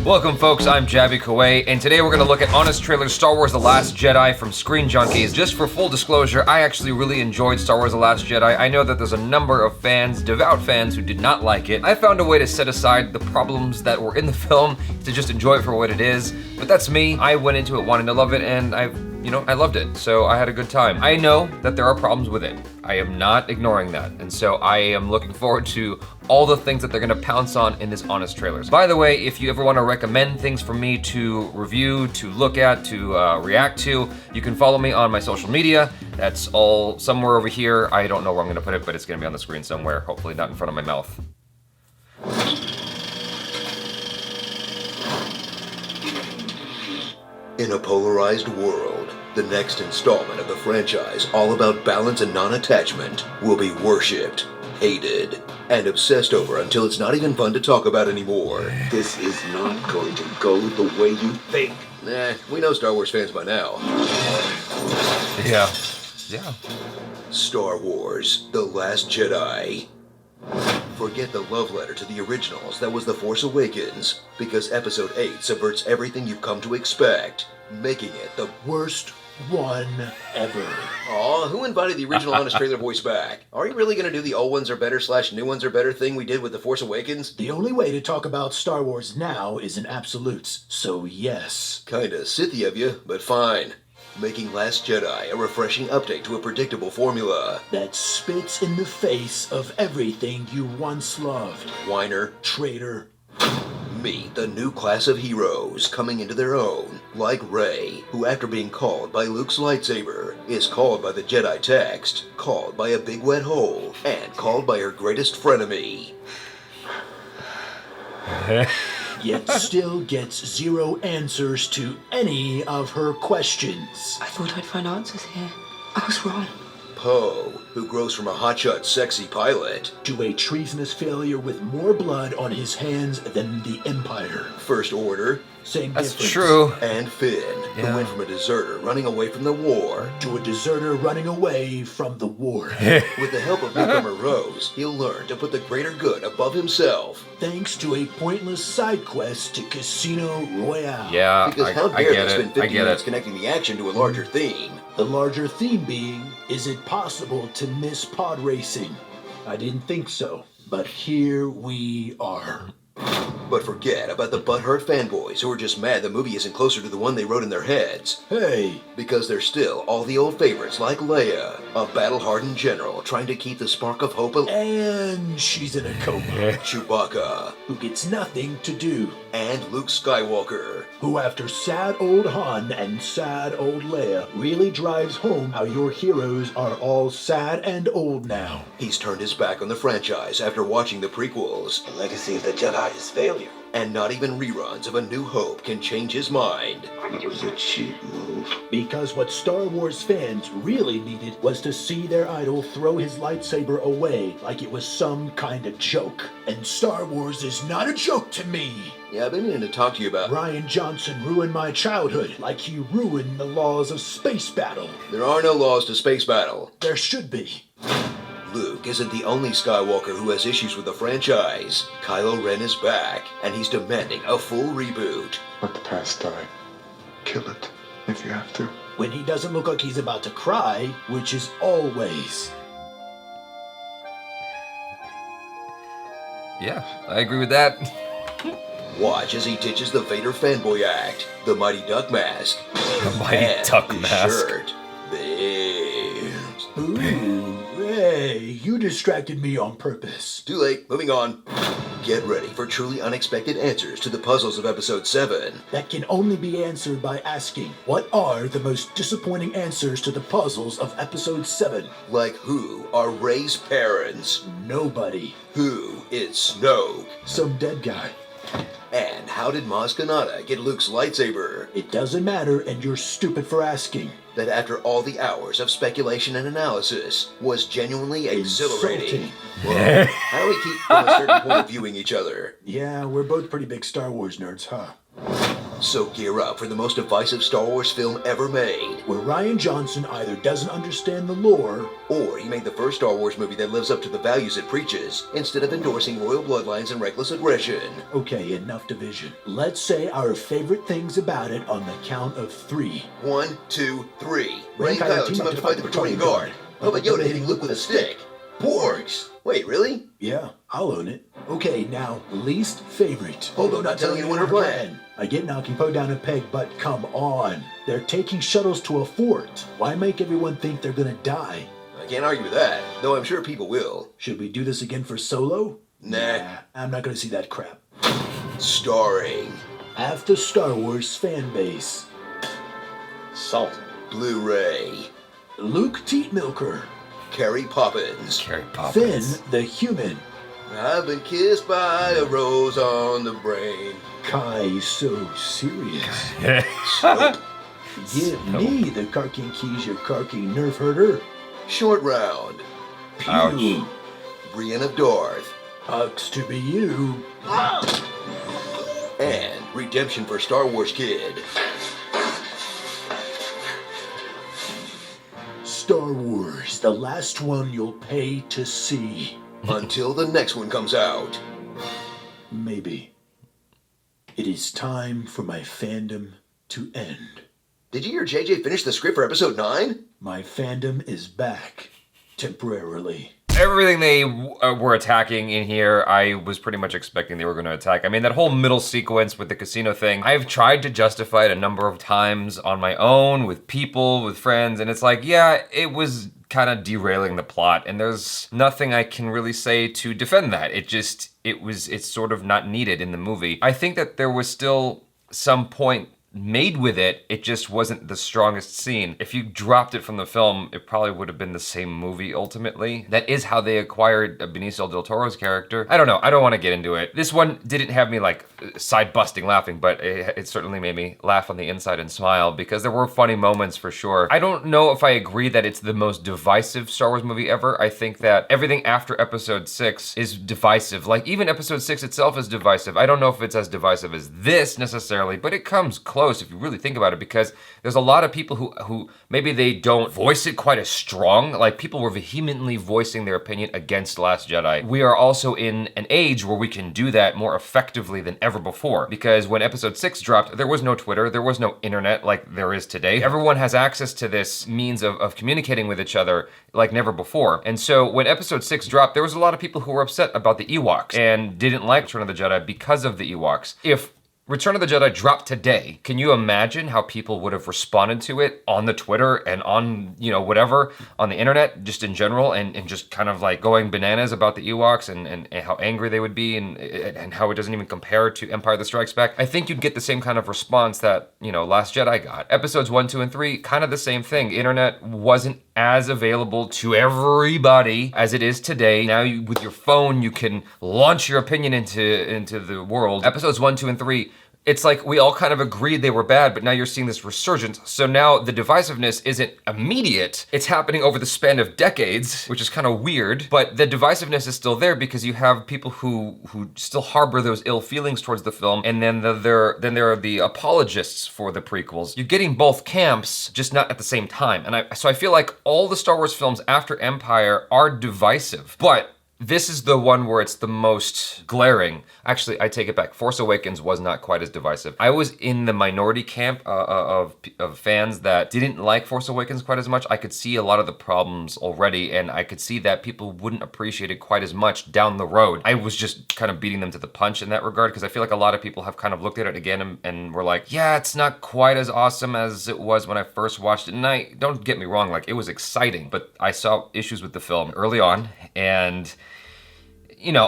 Welcome folks, I'm Jaby Koay, and today we're going to look at Honest Trailer's Star Wars The Last Jedi from Screen Junkies. Just for full disclosure, I actually really enjoyed Star Wars The Last Jedi. I know that there's a number of fans, devout fans, who did not like it. I found a way to set aside the problems that were in the film to just enjoy it for what it is, but that's me. I went into it wanting to love it, and I loved it, so I had a good time. I know that there are problems with it. I am not ignoring that, and so I am looking forward to all the things that they're gonna pounce on in this Honest Trailers. By the way, if you ever wanna recommend things for me to review, to look at, to react to, you can follow me on my social media. That's all somewhere over here. I don't know where I'm gonna put it, but it's gonna be on the screen somewhere, hopefully not in front of my mouth. In a polarized world, the next installment of the franchise, all about balance and non-attachment, will be worshipped, hated, and obsessed over until it's not even fun to talk about anymore. This is not going to go the way you think. Nah, we know Star Wars fans by now. Yeah. Star Wars: The Last Jedi. Forget the love letter to the originals that was The Force Awakens, because Episode 8 subverts everything you've come to expect, making it the Worst one ever. Aw, who invited the original Honest Trailer voice back? Are you really gonna do the old ones are better / new ones are better thing we did with The Force Awakens? The only way to talk about Star Wars now is in absolutes, so yes. Kinda Sithy of you, but fine. Making Last Jedi a refreshing update to a predictable formula. That spits in the face of everything you once loved. Whiner. Traitor. Meet the new class of heroes coming into their own, like Rey, who after being called by Luke's lightsaber, is called by the Jedi text, called by a big wet hole, and called by her greatest frenemy. Yet still gets zero answers to any of her questions. I thought I'd find answers here. I was wrong. Poe, who grows from a hotshot sexy pilot, To a treasonous failure with more blood on his hands than the Empire. First Order, Same That's difference. true. and Finn, Yeah. who went from a deserter running away from the war. To a deserter running away from the war. With the help of newcomer Rose, he'll learn to put the greater good above himself. Thanks to a pointless side quest to Casino Royale. Yeah, Because I how get dare they spend it. 50 I get minutes it. connecting the action to a larger theme? The larger theme being, is it possible to miss pod racing? I didn't think so, but here we are. But forget about the butthurt fanboys who are just mad the movie isn't closer to the one they wrote in their heads. Hey, Because there's still all the old favorites like Leia, a battle-hardened general trying to keep the spark of hope alive. and she's in a coma, Chewbacca, who gets nothing to do, and Luke Skywalker. who after sad old Han and sad old Leia really drives home how your heroes are all sad and old now. He's turned his back on the franchise after watching the prequels. The legacy of the Jedi is failure. And not even reruns of A New Hope can change his mind. It was a cheap move. Because what Star Wars fans really needed was to see their idol throw his lightsaber away like it was some kind of joke. And Star Wars is not a joke to me. Yeah, I've been meaning to talk to you about... Rian Johnson ruined my childhood like he ruined the laws of space battle. There are no laws to space battle. There should be. Luke isn't the only Skywalker who has issues with the franchise. Kylo Ren is back, and he's demanding a full reboot. Let the past die. Kill it, if you have to. When he doesn't look like he's about to cry, which is always. Yeah, I agree with that. Watch as he ditches the Vader fanboy act, the Mighty Duck mask, The Mighty and Duck his mask. shirt. Babes. Ooh, hey, you distracted me on purpose. Too late, moving on. Get ready for truly unexpected answers to the puzzles of Episode 7. That can only be answered by asking, what are the most disappointing answers to the puzzles of Episode 7? Like who are Rey's parents? Nobody. Who is Snoke? Some dead guy. And how did Maz Kanata get Luke's lightsaber? It doesn't matter, and you're stupid for asking. That after all the hours of speculation and analysis was genuinely exhilarating. Insulting. Whoa, how do we keep from a certain point of viewing each other? Yeah, we're both pretty big Star Wars nerds, huh? So gear up for the most divisive Star Wars film ever made. where Rian Johnson either doesn't understand the lore, Or he made the first Star Wars movie that lives up to the values it preaches, instead of endorsing royal bloodlines and reckless aggression. okay, enough division. Let's say our favorite things about it on the count of 3. 1, 2, 3. Ray Ray and Kylo team up to fight the Praetorian Guard. How about Yoda hitting Luke with a stick? Porgs! Wait, really? Yeah, I'll own it. Okay, now, least favorite. Although not telling anyone her plan. I get knocking Poe down a peg, but come on. They're taking shuttles to a fort. Why make everyone think they're gonna die? I can't argue with that, though I'm sure people will. Should we do this again for Solo? Nah. I'm not gonna see that crap. Starring After Star Wars fan base. Salt. Blu-ray, Luke Teatmilker. Carrie Poppins. Carrie Finn Poppins. the Human. I've been kissed by a rose on the brain. Kai so serious. Nope. Give me the Karkin keys, you Karkin nerf herder. Short round. Ouch. Pew. Brienne of Darth. Hugs to be you. And redemption for Star Wars Kid. Star Wars, the last one you'll pay to see. Until the next one comes out. Maybe. It is time for my fandom to end. Did you hear JJ finish the script for episode 9? My fandom is back. Temporarily. Everything they were attacking in here, I was pretty much expecting they were going to attack. I mean, that whole middle sequence with the casino thing, I've tried to justify it a number of times on my own, with people, with friends, and it's like, yeah, it was kind of derailing the plot, and there's nothing I can really say to defend that. It's sort of not needed in the movie. I think that there was still some point made with it, it just wasn't the strongest scene. If you dropped it from the film, it probably would have been the same movie ultimately. That is how they acquired Benicio del Toro's character. I don't know, I don't want to get into it. This one didn't have me like side busting laughing, but it certainly made me laugh on the inside and smile because there were funny moments for sure. I don't know if I agree that it's the most divisive Star Wars movie ever. I think that everything after episode 6 is divisive. Like even episode 6 itself is divisive. I don't know if it's as divisive as this necessarily, but it comes close if you really think about it, because there's a lot of people who maybe they don't voice it quite as strong. Like people were vehemently voicing their opinion against Last Jedi. We are also in an age where we can do that more effectively than ever before, because when episode 6 dropped, there was no Twitter, there was no internet like there is today. Everyone has access to this means of communicating with each other like never before. And so when episode 6 dropped, there was a lot of people who were upset about the Ewoks and didn't like Return of the Jedi because of the Ewoks. If Return of the Jedi dropped today, can you imagine how people would have responded to it on the Twitter and on, whatever, on the internet, just in general, and just kind of like going bananas about the Ewoks and how angry they would be and how it doesn't even compare to Empire that Strikes Back? I think you'd get the same kind of response that, Last Jedi got. Episodes 1, 2, and 3, kind of the same thing. The internet wasn't as available to everybody as it is today. Now with your phone, you can launch your opinion into the world. Episodes 1, 2, and 3, it's like we all kind of agreed they were bad, but now you're seeing this resurgence. So now the divisiveness isn't immediate. It's happening over the span of decades, which is kind of weird, but the divisiveness is still there because you have people who still harbor those ill feelings towards the film, and then there are the apologists for the prequels. You're getting both camps, just not at the same time. And so I feel like all the Star Wars films after Empire are divisive, but this is the one where it's the most glaring. Actually, I take it back. Force Awakens was not quite as divisive. I was in the minority camp of fans that didn't like Force Awakens quite as much. I could see a lot of the problems already, and I could see that people wouldn't appreciate it quite as much down the road. I was just kind of beating them to the punch in that regard, because I feel like a lot of people have kind of looked at it again and were like, yeah, it's not quite as awesome as it was when I first watched it. And don't get me wrong, like it was exciting, but I saw issues with the film early on, and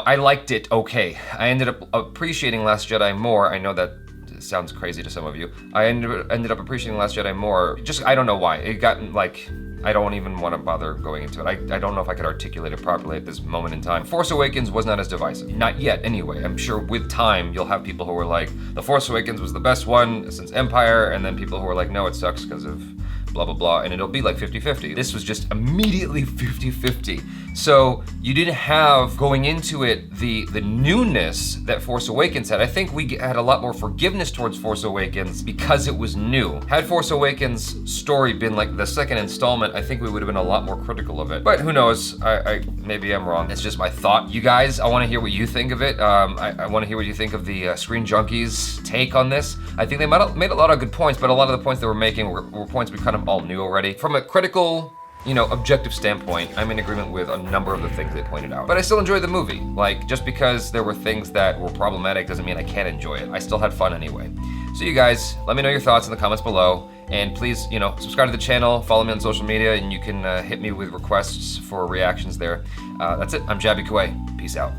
I liked it okay. I ended up appreciating Last Jedi more. I know that sounds crazy to some of you. I ended up appreciating Last Jedi more. Just, I don't know why. It got like, I don't even want to bother going into it. I don't know if I could articulate it properly at this moment in time. Force Awakens was not as divisive. Not yet, anyway. I'm sure with time, you'll have people who are like, The Force Awakens was the best one since Empire, and then people who are like, no, it sucks because of blah, blah, blah, and it'll be like 50-50. This was just immediately 50-50. So you didn't have, going into it, the newness that Force Awakens had. I think we had a lot more forgiveness towards Force Awakens because it was new. Had Force Awakens' story been like the second installment, I think we would have been a lot more critical of it. But who knows? Maybe I'm wrong. It's just my thought. You guys, I want to hear what you think of it. I want to hear what you think of the Screen Junkies' take on this. I think they might have made a lot of good points, but a lot of the points they were making were points we kind of all knew already. From a critical, objective standpoint, I'm in agreement with a number of the things they pointed out. But I still enjoyed the movie. Like, just because there were things that were problematic doesn't mean I can't enjoy it. I still had fun anyway. So you guys, let me know your thoughts in the comments below. And please, subscribe to the channel, follow me on social media, and you can hit me with requests for reactions there. That's it. I'm Jaby Koay. Peace out.